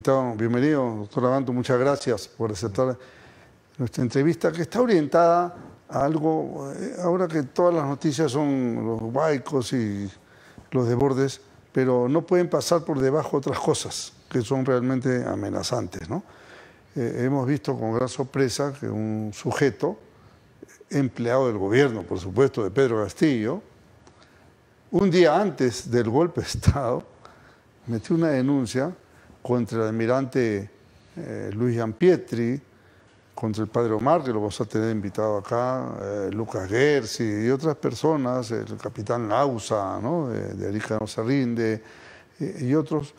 invitado. Bienvenido, doctor Abanto. Muchas gracias por aceptar nuestra entrevista, que está orientada a algo, ahora que todas las noticias son los huaicos y los desbordes, pero no pueden pasar por debajo otras cosas que son realmente amenazantes, ¿no? Hemos visto con gran sorpresa que un sujeto, empleado del gobierno, por supuesto, de Pedro Castillo, un día antes del golpe de Estado, metió una denuncia contra el almirante Luis Gianpietri, contra el padre Omar, que lo vamos a tener invitado acá, Lucas Gersi y otras personas, el capitán Lausa, ¿no? de Arica no se rinde, y otros,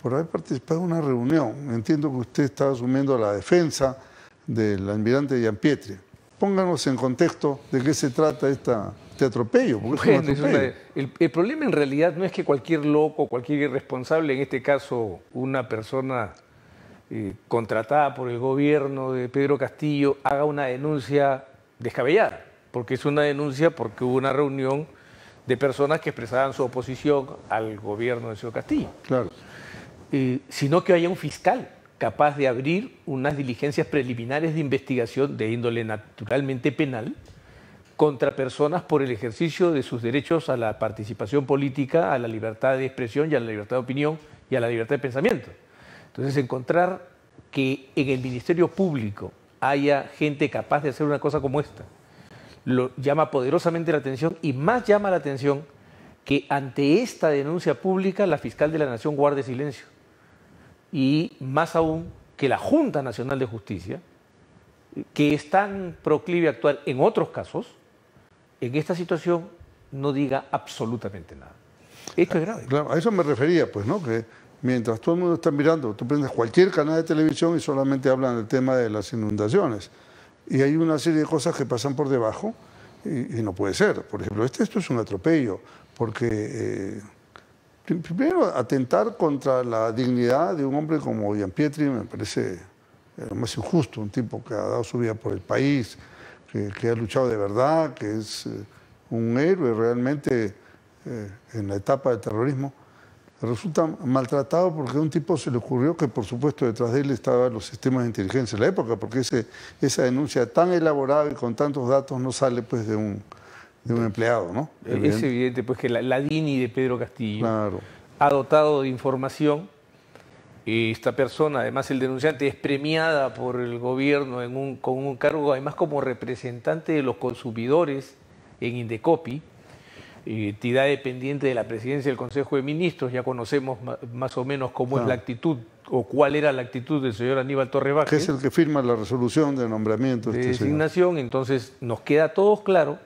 por haber participado en una reunión. Entiendo que usted está asumiendo la defensa del almirante Gianpietri. Pónganos en contexto de qué se trata este atropello. Porque bueno, es un atropello. El problema en realidad no es que cualquier loco, cualquier irresponsable, en este caso una persona contratada por el gobierno de Pedro Castillo, haga una denuncia descabellada, porque es una denuncia porque hubo una reunión de personas que expresaban su oposición al gobierno de señor Castillo. Claro. Sino que haya un fiscal capaz de abrir unas diligencias preliminares de investigación de índole naturalmente penal contra personas por el ejercicio de sus derechos a la participación política, a la libertad de expresión y a la libertad de opinión y a la libertad de pensamiento. Entonces, encontrar que en el Ministerio Público haya gente capaz de hacer una cosa como esta, lo llama poderosamente la atención, y más llama la atención que ante esta denuncia pública la fiscal de la Nación guarde silencio. Y más aún que la Junta Nacional de Justicia, que es tan proclive a actuar en otros casos, en esta situación no diga absolutamente nada. Esto es grave. Claro, a eso me refería, pues, ¿no? Que mientras todo el mundo está mirando, tú prendes cualquier canal de televisión y solamente hablan del tema de las inundaciones. Y hay una serie de cosas que pasan por debajo y no puede ser. Por ejemplo, esto es un atropello, porque primero atentar contra la dignidad de un hombre como Gianpietri me parece lo más injusto, un tipo que ha dado su vida por el país, que ha luchado de verdad, que es un héroe realmente en la etapa del terrorismo. Resulta maltratado porque a un tipo se le ocurrió que, por supuesto, detrás de él estaban los sistemas de inteligencia de la época, porque esa denuncia tan elaborada y con tantos datos no sale pues de un empleado, ¿no? Es evidente pues que la DINI de Pedro Castillo claro. ha dotado de información. Esta persona, además el denunciante, es premiada por el gobierno con un cargo, además como representante de los consumidores en Indecopi, entidad dependiente de la presidencia del Consejo de Ministros. Ya conocemos más o menos cómo es la actitud o cuál era la actitud del señor Aníbal Torre Vázquez, que es el que firma la resolución de nombramiento de designación. Entonces nos queda a todos claro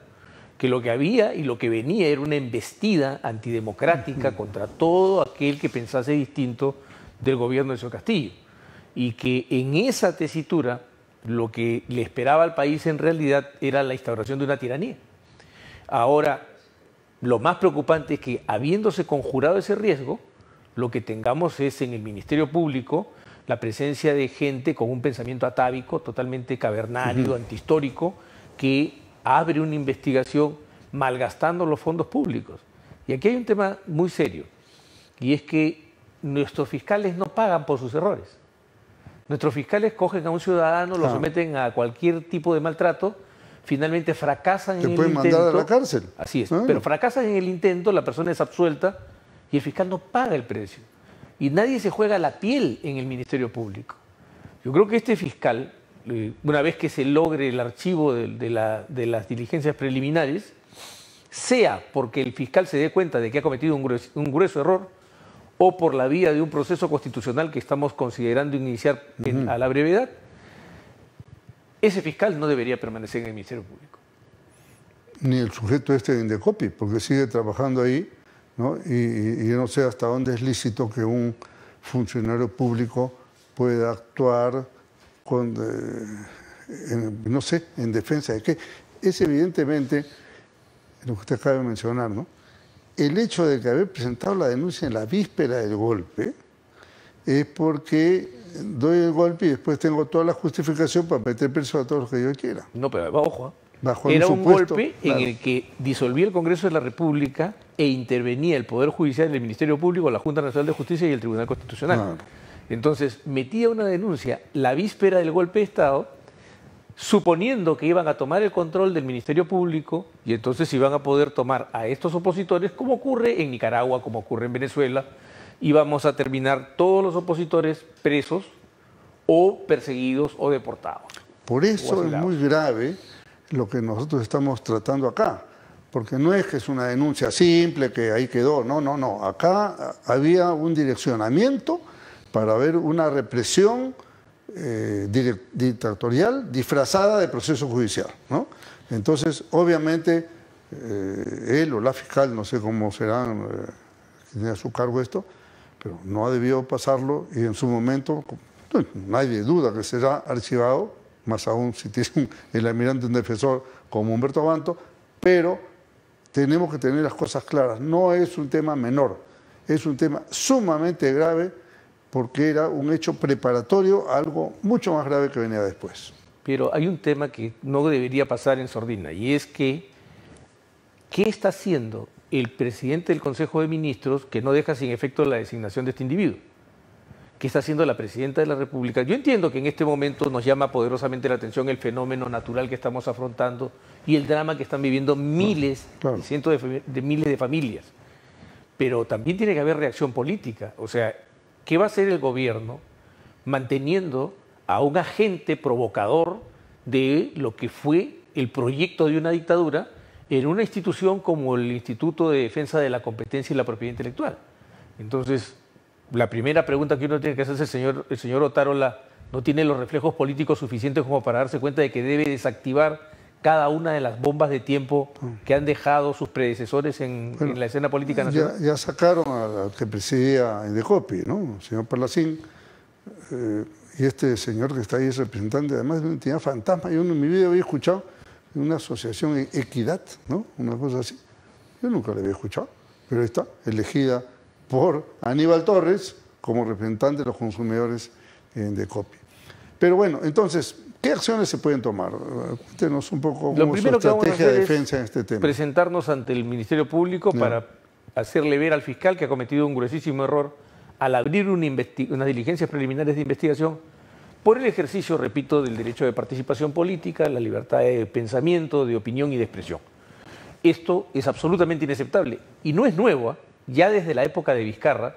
que lo que había y lo que venía era una embestida antidemocrática contra todo aquel que pensase distinto del gobierno de señor Castillo, y que en esa tesitura lo que le esperaba al país en realidad era la instauración de una tiranía. Ahora, lo más preocupante es que, habiéndose conjurado ese riesgo, lo que tengamos es en el Ministerio Público la presencia de gente con un pensamiento atávico, totalmente cavernario, antihistórico, que abre una investigación malgastando los fondos públicos. Y aquí hay un tema muy serio, y es que nuestros fiscales no pagan por sus errores. Nuestros fiscales cogen a un ciudadano, lo someten a cualquier tipo de maltrato, finalmente fracasan en el intento. Te pueden mandar a la cárcel. Así es, pero fracasan en el intento, la persona es absuelta y el fiscal no paga el precio. Y nadie se juega la piel en el Ministerio Público. Yo creo que este fiscal, una vez que se logre el archivo de las diligencias preliminares, sea porque el fiscal se dé cuenta de que ha cometido un grueso error, o por la vía de un proceso constitucional que estamos considerando iniciar a la brevedad, ese fiscal no debería permanecer en el Ministerio Público. Ni el sujeto este de Indecopi, porque sigue trabajando ahí, ¿no? Y yo no sé hasta dónde es lícito que un funcionario público pueda actuar con, no sé, en defensa de qué. Es evidentemente lo que usted acaba de mencionar, ¿no? El hecho de que haber presentado la denuncia en la víspera del golpe es porque doy el golpe y después tengo toda la justificación para meter preso a todos los que yo quiera. No, pero ojo, era un golpe en el que disolvía el Congreso de la República e intervenía el Poder Judicial, el Ministerio Público, la Junta Nacional de Justicia y el Tribunal Constitucional. Entonces, metía una denuncia la víspera del golpe de Estado, suponiendo que iban a tomar el control del Ministerio Público y entonces iban a poder tomar a estos opositores, como ocurre en Nicaragua, como ocurre en Venezuela, y vamos a terminar todos los opositores presos o perseguidos o deportados. Por eso es muy grave lo que nosotros estamos tratando acá, porque no es que es una denuncia simple que ahí quedó, no, no, no. Acá había un direccionamiento para ver una represión dictatorial disfrazada de proceso judicial, ¿no? Entonces, obviamente, él o la fiscal, no sé cómo serán, tiene a su cargo esto, pero no ha debido pasarlo y en su momento, nadie duda que será archivado, más aún si tiene el almirante un defensor como Humberto Abanto, pero tenemos que tener las cosas claras. No es un tema menor, es un tema sumamente grave porque era un hecho preparatorio a algo mucho más grave que venía después. Pero hay un tema que no debería pasar en sordina y es que ¿qué está haciendo el presidente del Consejo de Ministros que no deja sin efecto la designación de este individuo? ¿Qué está haciendo la presidenta de la República? Yo entiendo que en este momento nos llama poderosamente la atención el fenómeno natural que estamos afrontando y el drama que están viviendo miles y cientos de miles de familias. Pero también tiene que haber reacción política. O sea, ¿qué va a hacer el gobierno manteniendo a un agente provocador de lo que fue el proyecto de una dictadura en una institución como el Instituto de Defensa de la Competencia y la Propiedad Intelectual? Entonces, la primera pregunta que uno tiene que hacerse, el señor Otárola no tiene los reflejos políticos suficientes como para darse cuenta de que debe desactivar cada una de las bombas de tiempo que han dejado sus predecesores en la escena política nacional. Ya sacaron al que presidía Indecopi, ¿no? El señor Palacín, y este señor que está ahí es representante además de una entidad fantasma. Yo en mi vida había escuchado una asociación Equidad, ¿no? Una cosa así. Yo nunca la había escuchado, pero está elegida por Aníbal Torres como representante de los consumidores en Indecopi. Pero bueno, entonces, ¿qué acciones se pueden tomar? Cuéntenos un poco cómo es su estrategia de defensa en este tema. Presentarnos ante el Ministerio Público para hacerle ver al fiscal que ha cometido un gruesísimo error al abrir unas diligencias preliminares de investigación por el ejercicio, repito, del derecho de participación política, la libertad de pensamiento, de opinión y de expresión. Esto es absolutamente inaceptable y no es nuevo, ¿eh? Ya desde la época de Vizcarra,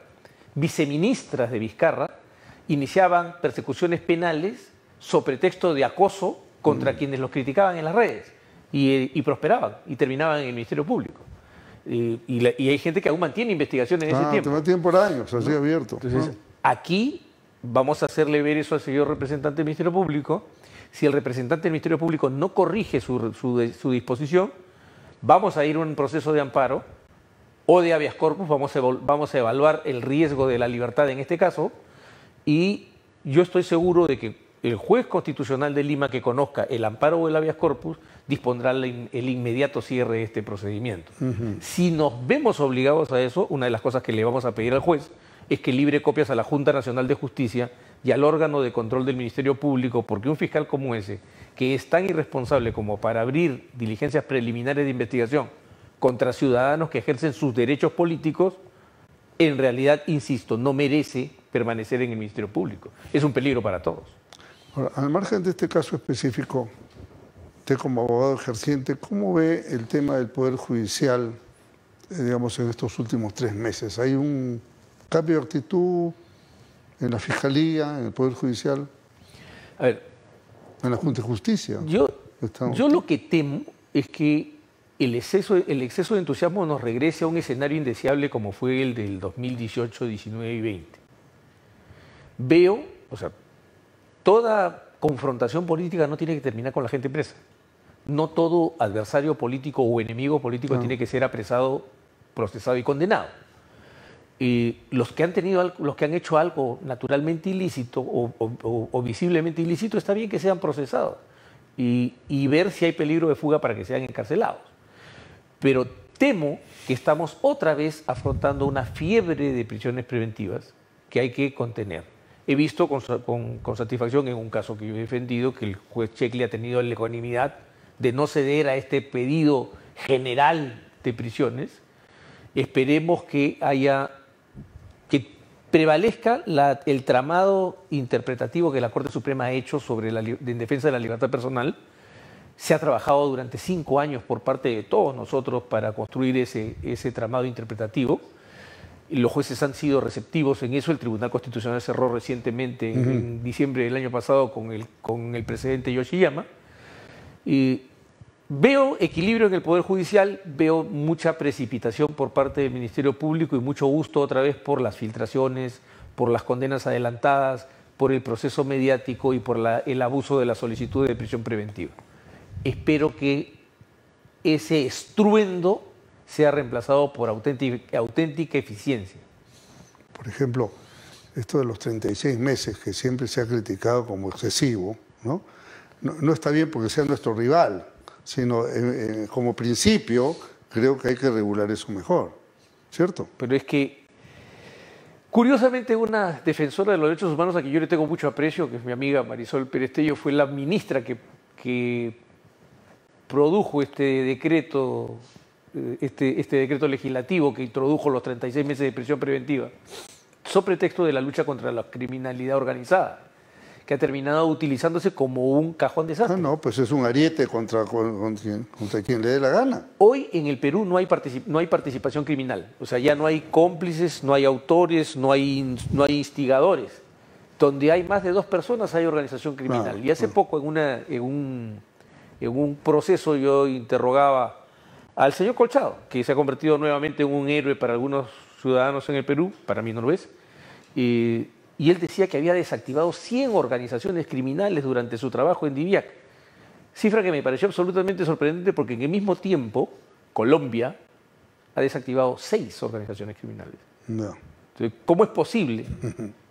viceministras de Vizcarra iniciaban persecuciones penales sobre pretexto de acoso contra quienes los criticaban en las redes y prosperaban y terminaban en el Ministerio Público. Y hay gente que aún mantiene investigaciones en ese tiempo. Mantienen por años, así abierto. Entonces, aquí vamos a hacerle ver eso al señor representante del Ministerio Público. Si el representante del Ministerio Público no corrige su disposición, vamos a ir a un proceso de amparo o de habeas corpus, vamos a evaluar el riesgo de la libertad en este caso, y yo estoy seguro de que el juez constitucional de Lima que conozca el amparo o el habeas corpus dispondrá el inmediato cierre de este procedimiento. Si nos vemos obligados a eso, una de las cosas que le vamos a pedir al juez es que libre copias a la Junta Nacional de Justicia y al órgano de control del Ministerio Público, porque un fiscal como ese, que es tan irresponsable como para abrir diligencias preliminares de investigación contra ciudadanos que ejercen sus derechos políticos, en realidad, insisto, no merece permanecer en el Ministerio Público. Es un peligro para todos. Ahora, al margen de este caso específico, usted como abogado ejerciente, ¿cómo ve el tema del Poder Judicial, digamos, en estos últimos 3 meses? ¿Hay un cambio de actitud en la Fiscalía, en el Poder Judicial? A ver, en la Junta de Justicia. Yo lo que temo es que el exceso de entusiasmo nos regrese a un escenario indeseable como fue el del 2018, 19 y 20. Veo, o sea, toda confrontación política no tiene que terminar con la gente presa. No todo adversario político o enemigo político tiene que ser apresado, procesado y condenado. Los que han hecho algo naturalmente ilícito o visiblemente ilícito, está bien que sean procesados y ver si hay peligro de fuga para que sean encarcelados. Pero temo que estamos otra vez afrontando una fiebre de prisiones preventivas que hay que contener. He visto con satisfacción en un caso que yo he defendido que el juez Checli ha tenido la ecuanimidad de no ceder a este pedido general de prisiones. Esperemos que prevalezca el tramado interpretativo que la Corte Suprema ha hecho sobre en defensa de la libertad personal. Se ha trabajado durante 5 años por parte de todos nosotros para construir ese tramado interpretativo. Y los jueces han sido receptivos en eso. El Tribunal Constitucional cerró recientemente, en diciembre del año pasado, con el presidente Yoshiyama. Y veo equilibrio en el Poder Judicial, veo mucha precipitación por parte del Ministerio Público y mucho gusto otra vez por las filtraciones, por las condenas adelantadas, por el proceso mediático y por el abuso de la solicitud de prisión preventiva. Espero que ese estruendo sea reemplazado por auténtica eficiencia. Por ejemplo, esto de los 36 meses que siempre se ha criticado como excesivo, ¿no? No está bien porque sea nuestro rival, sino como principio creo que hay que regular eso mejor, ¿cierto? Pero es que, curiosamente, una defensora de los derechos humanos a quien yo le tengo mucho aprecio, que es mi amiga Marisol Perestello, fue la ministra que produjo este decreto legislativo que introdujo los 36 meses de prisión preventiva, sobre pretexto de la lucha contra la criminalidad organizada, que ha terminado utilizándose como un cajón de desastre. No, pues es un ariete contra quien le dé la gana. Hoy en el Perú no hay participación criminal, o sea, ya no hay cómplices, no hay autores, no hay instigadores. Donde hay más de 2 personas hay organización criminal. Y hace poco en un proceso yo interrogaba al señor Colchado, que se ha convertido nuevamente en un héroe para algunos ciudadanos en el Perú, para mí no lo es, y él decía que había desactivado 100 organizaciones criminales durante su trabajo en Diviac, cifra que me pareció absolutamente sorprendente porque en el mismo tiempo Colombia ha desactivado 6 organizaciones criminales. No. Entonces, ¿cómo es posible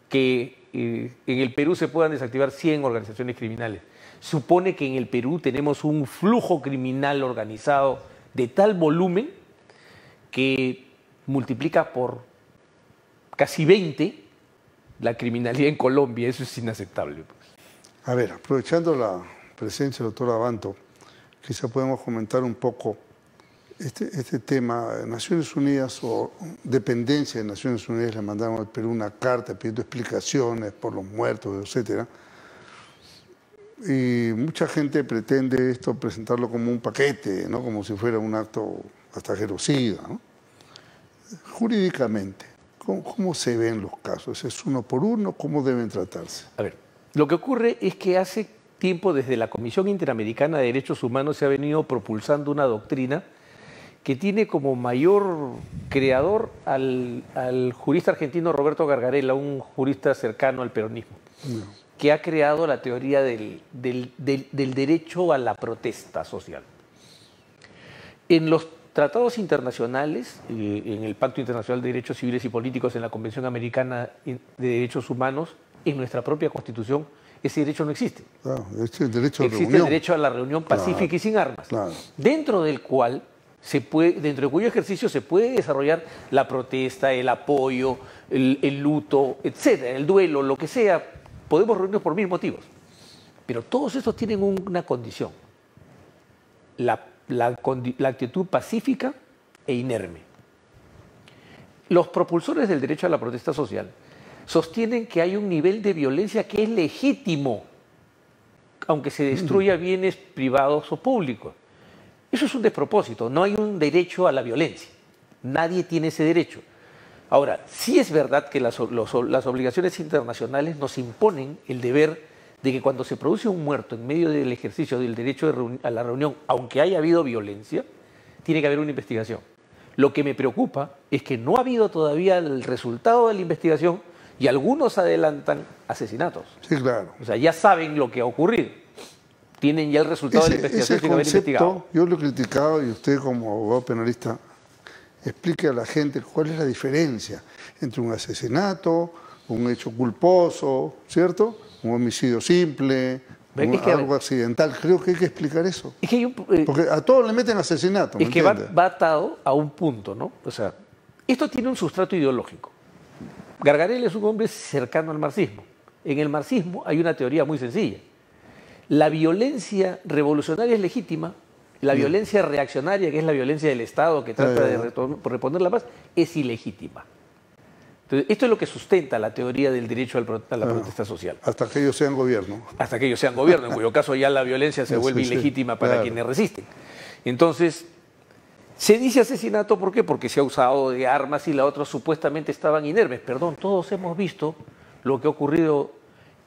que en el Perú se puedan desactivar 100 organizaciones criminales? Supone que en el Perú tenemos un flujo criminal organizado de tal volumen que multiplica por casi 20 la criminalidad en Colombia. Eso es inaceptable. A ver, aprovechando la presencia del doctor Abanto, quizá podemos comentar un poco este tema. Naciones Unidas o dependencia de Naciones Unidas le mandaron al Perú una carta pidiendo explicaciones por los muertos, etcétera. Y mucha gente pretende esto presentarlo como un paquete, ¿no? Como si fuera un acto hasta genocida, ¿no? Jurídicamente, ¿cómo se ven los casos? ¿Es uno por uno? ¿Cómo deben tratarse? A ver, lo que ocurre es que hace tiempo desde la Comisión Interamericana de Derechos Humanos se ha venido propulsando una doctrina que tiene como mayor creador al jurista argentino Roberto Gargarella, un jurista cercano al peronismo. No. Que ha creado la teoría del derecho a la protesta social. En los tratados internacionales, en el Pacto Internacional de Derechos Civiles y Políticos, en la Convención Americana de Derechos Humanos, en nuestra propia Constitución, ese derecho no existe. Claro, el derecho a existe el derecho a la reunión pacífica y sin armas, dentro del cual dentro de cuyo ejercicio se puede desarrollar la protesta, el apoyo, el luto, etcétera, el duelo, lo que sea. Podemos reunirnos por 1000 motivos, pero todos estos tienen una condición, la actitud pacífica e inerme. Los propulsores del derecho a la protesta social sostienen que hay un nivel de violencia que es legítimo, aunque se destruya bienes privados o públicos. Eso es un despropósito, no hay un derecho a la violencia, nadie tiene ese derecho. Ahora, sí es verdad que las obligaciones internacionales nos imponen el deber de que cuando se produce un muerto en medio del ejercicio del derecho a la reunión, aunque haya habido violencia, tiene que haber una investigación. Lo que me preocupa es que no ha habido todavía el resultado de la investigación y algunos adelantan asesinatos. Sí, claro. O sea, ya saben lo que ha ocurrido. Tienen ya el resultado de la investigación sin haber investigado. Yo lo he criticado y usted como abogado penalista explique a la gente cuál es la diferencia entre un asesinato, un hecho culposo, ¿cierto? Un homicidio simple, algo accidental. Creo que hay que explicar eso. Es que porque a todos le meten asesinato. Es que va atado a un punto, ¿no? O sea, esto tiene un sustrato ideológico. Gargarella es un hombre cercano al marxismo. En el marxismo hay una teoría muy sencilla. La violencia revolucionaria es legítima. La violencia reaccionaria, que es la violencia del Estado que trata de reponer la paz, es ilegítima. Entonces, esto es lo que sustenta la teoría del derecho a la protesta social. Hasta que ellos sean gobierno. Hasta que ellos sean gobierno, en cuyo caso ya la violencia se vuelve ilegítima para quienes resisten. Entonces, se dice asesinato, ¿por qué? Porque se ha usado de armas y las otras supuestamente estaban inermes. Perdón, todos hemos visto lo que ha ocurrido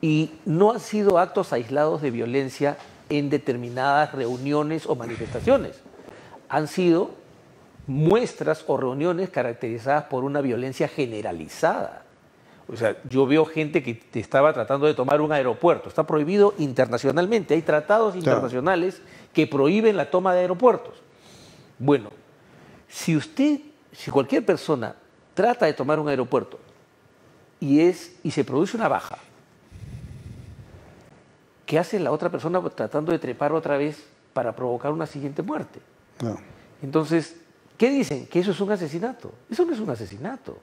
y no han sido actos aislados de violencia en determinadas reuniones o manifestaciones. Han sido muestras o reuniones caracterizadas por una violencia generalizada. O sea, yo veo gente que estaba tratando de tomar un aeropuerto. Está prohibido internacionalmente. Hay tratados internacionales que prohíben la toma de aeropuertos. Bueno, si cualquier persona trata de tomar un aeropuerto y se produce una baja, ¿qué hace la otra persona tratando de trepar otra vez para provocar una siguiente muerte? No. Entonces, ¿qué dicen? Que eso es un asesinato. Eso no es un asesinato.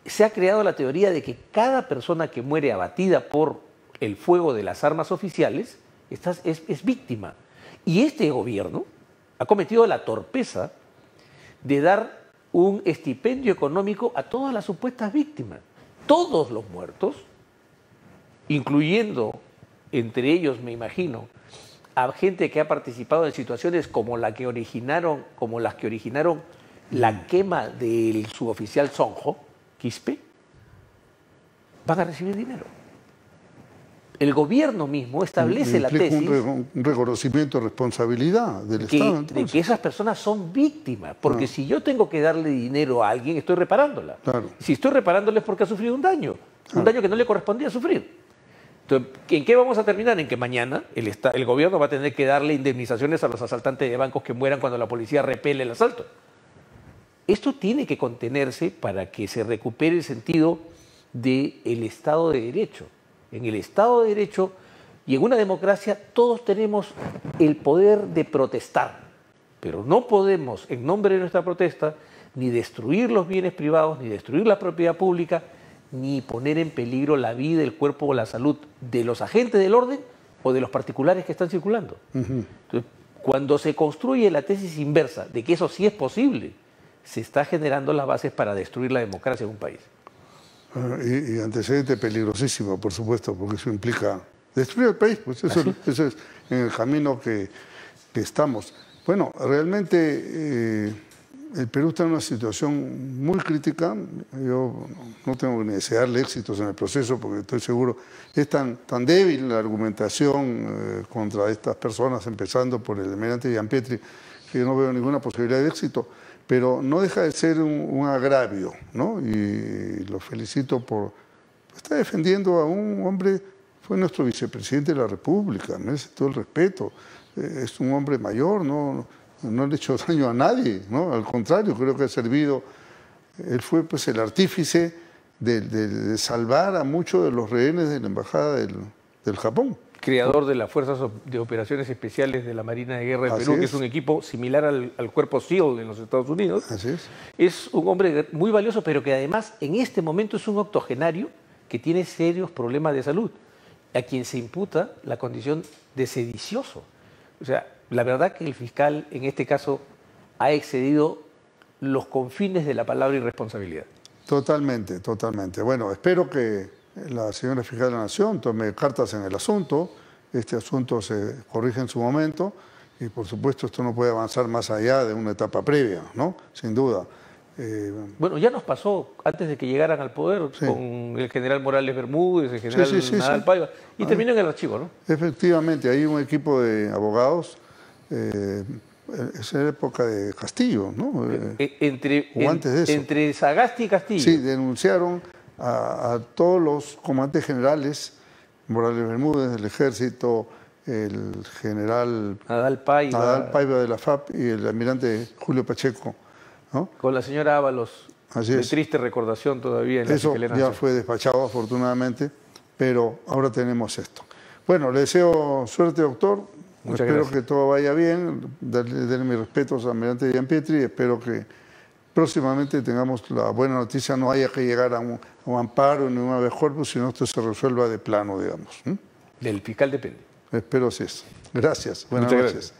Se ha creado la teoría de que cada persona que muere abatida por el fuego de las armas oficiales es víctima. Y este gobierno ha cometido la torpeza de dar un estipendio económico a todas las supuestas víctimas. Todos los muertos, incluyendo entre ellos, me imagino, a gente que ha participado en situaciones como las que originaron la quema del suboficial Sonjo, Quispe, van a recibir dinero. El gobierno mismo establece la tesis un reconocimiento de responsabilidad del Estado. De que esas personas son víctimas, porque si yo tengo que darle dinero a alguien, estoy reparándola. Claro. Si estoy reparándola es porque ha sufrido un daño que no le correspondía sufrir. Entonces, ¿en qué vamos a terminar? En que mañana el gobierno va a tener que darle indemnizaciones a los asaltantes de bancos que mueran cuando la policía repele el asalto. Esto tiene que contenerse para que se recupere el sentido del Estado de Derecho. En el Estado de Derecho y en una democracia todos tenemos el poder de protestar, pero no podemos, en nombre de nuestra protesta, ni destruir los bienes privados, ni destruir la propiedad pública, ni poner en peligro la vida, el cuerpo o la salud de los agentes del orden o de los particulares que están circulando. Entonces, cuando se construye la tesis inversa de que eso sí es posible, se está generando las bases para destruir la democracia en un país. Y antecedente peligrosísimo, por supuesto, porque eso implica destruir el país, pues eso es en el camino que estamos. Bueno, realmente el Perú está en una situación muy crítica. Yo no tengo ni desearle éxitos en el proceso porque estoy seguro, es tan débil la argumentación contra estas personas, empezando por el eminente Gianpietri, que yo no veo ninguna posibilidad de éxito. Pero no deja de ser un agravio, ¿no? Y lo felicito por estar defendiendo a un hombre, fue nuestro vicepresidente de la República, merece todo el respeto, es un hombre mayor, no le ha hecho daño a nadie, ¿no? Al contrario, creo que ha servido, él fue pues el artífice de salvar a muchos de los rehenes de la Embajada del Japón. Creador de las Fuerzas de Operaciones Especiales de la Marina de Guerra de Perú, que es un equipo similar al cuerpo SEAL en los Estados Unidos. Así es. Es un hombre muy valioso, pero que además en este momento es un octogenario que tiene serios problemas de salud, a quien se imputa la condición de sedicioso. O sea, la verdad que el fiscal en este caso ha excedido los confines de la palabra irresponsabilidad. Totalmente, totalmente. Bueno, espero que la señora fiscal de la Nación tome cartas en el asunto, este asunto se corrige en su momento y por supuesto esto no puede avanzar más allá de una etapa previa, ¿no? Sin duda. Bueno, ya nos pasó antes de que llegaran al poder con el general Morales Bermúdez, el general Nadal Paiva, y terminó en el archivo, ¿no? Efectivamente, hay un equipo de abogados, es la época de Castillo, ¿no? Antes de eso. Entre Sagasti y Castillo. Sí, denunciaron a todos los comandantes generales, Morales Bermúdez del Ejército, el general Nadal Paiva de la FAP y el almirante Julio Pacheco, ¿no? Con la señora Ábalos, de triste recordación todavía en la Fiscalía Nacional. Eso ya fue despachado afortunadamente, pero ahora tenemos esto. Bueno, le deseo suerte, doctor. Espero que todo vaya bien. Denle mis respetos al almirante Gianpietri y espero que próximamente tengamos la buena noticia, no haya que llegar a un amparo ni un habeas corpus, sino esto se resuelva de plano, digamos. Del fiscal depende. Espero así es. Gracias. Buenas noches.